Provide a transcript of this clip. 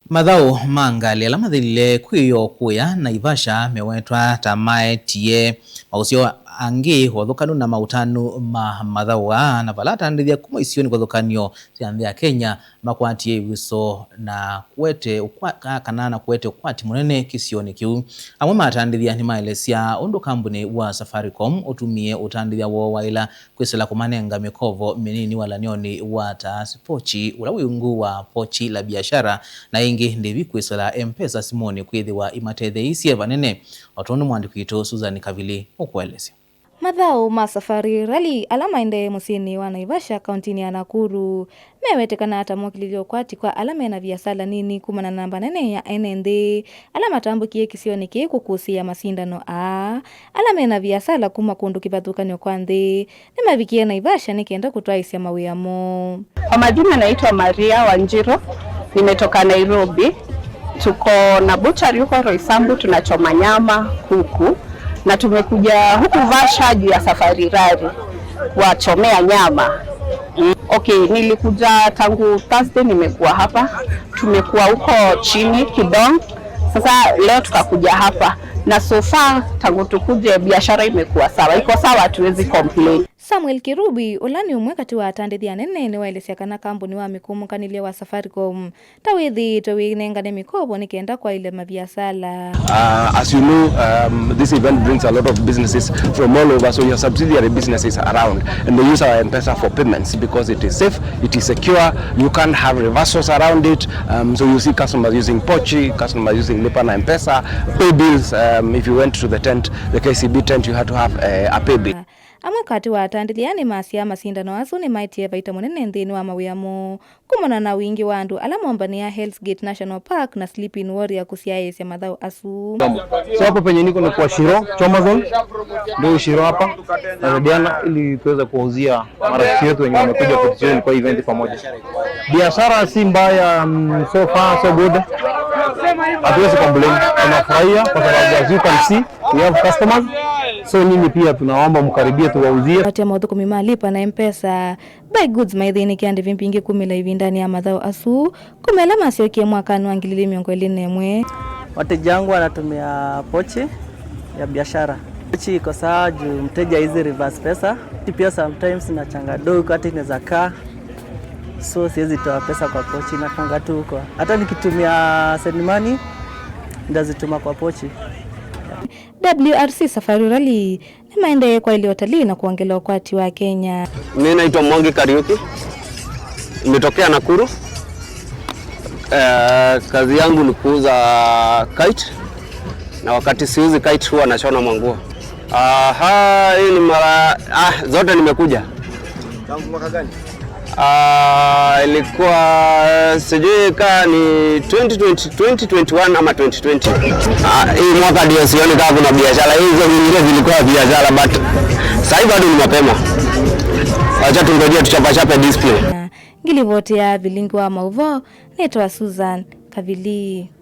Mathau mangali ala mathilile kwiyo kuya na Ivasha mewetwa tamae tie mausio angi wathukanu na mautanu ma mathau na valatandithia kuma isioni wathukanio cia ya Kenya makwatie iwiso na kuete kana kuete ukwati munene kisioni kiu. Amwe matandithia ni maelesia undu kambuni wa Safaricom utumie utandithia wo waila kwisela kumanenga mikovo minini wala nioni wa taasi pochi ula wingu wa pochi la biashara na ingi ndivi kwisela M-Pesa simoni kwithiwa imathethe isi vanene. Otondo mwandikito Susan Kavili ukwelesi. Mathau ma Safari Rally alama ende musini wa Naivasha kauntini ya Nakuru mewetekana hata mwakililio kwati kwa alama na biasala nini kumana namba nene ya NND alama tambukie kisioni ki kukusia masindano alama na biasala kuma kundu kibathukanio kwa nthi nimavikie Naivasha nikienda kutwaisia mawiyamo. Kwa majina naitwa Maria Wanjiro, nimetoka Nairobi. Tuko na butchery huko Roysambu, tunachoma nyama kuku na tumekuja huku Vasha juu ya Safari Rally kuwachomea nyama. Okay, nilikuja tangu Thursday, nimekuwa hapa. Tumekuwa huko chini Kidong. Sasa leo tukakuja hapa na so far tangu tukuje biashara imekuwa sawa. Iko sawa, hatuwezi complain. Samuel Kirubi ulani umwe kati wa atandithia nene waelesia kana kambuni wa mikumukanile wa Safaricom tawithi tawinengane mikobo nikienda kwa ile mabiasala. As you know, this event brings a lot of businesses from all over, so your subsidiary businesses around, and they use our M-Pesa for payments because it is safe, it is secure, you can't have reversals around it. So you see customers using Pochi, customers using Lipa na M-Pesa, pay bills. If you went to the tent, the KCB tent, you had to have a pay bill. Amwe kati wa atandithia ni masia masindano asu ni maitie vaita munene nthini wa mawiyamo kumana na wingi wa andu ala mombania Hell's Gate National Park na Sleeping Warrior kusiaesia Mathau asu. So hapo penye niko ni kwa Shiro Chomazon, ndio Shiro hapa na Diana, ili tuweza kuwauzia marafiki wetu wenye wamekuja kutujoin kwa event pamoja. Biashara si mbaya, so far so good. Hatuwezi complain, tunafurahia kwa sababu as you can see we have customers. So nyinyi pia tunaomba mkaribie tuwauzie. Watia maudhuku mimalipa na M-Pesa buy goods maithini kiandi vimpingi 10 hivi ndani ya Mathau asu kumela masiokie mwaka nwangilili miongo 21. Wateja wangu wanatumia pochi ya biashara. Pochi iko sawa juu mteja hizi reverse pesa. Pia sometimes na changado kati inaweza kaa, so siwezi toa pesa kwa pochi na kanga tu huko. Hata nikitumia send money ndazituma kwa pochi. WRC Safari Rally nimaende kwa ile utalii na kuongela ukwati wa Kenya. Mimi naitwa Mwangi Kariuki, nimetokea Nakuru. Kazi yangu ni kuuza kite, na wakati siuzi kite huwa nashona manguo. Hii ni mara zote nimekuja. Tangu mwaka gani? Ilikuwa sijui kaa ni 2021 ama 2020. Hii mwaka ndio sioni kama kuna biashara. Hizo zingine zilikuwa biashara, but sasa bado ni mapema. Acha tungojee tuchapachape display. Ngilivotea vilingi wa mauvo, naitwa Susan Kavili.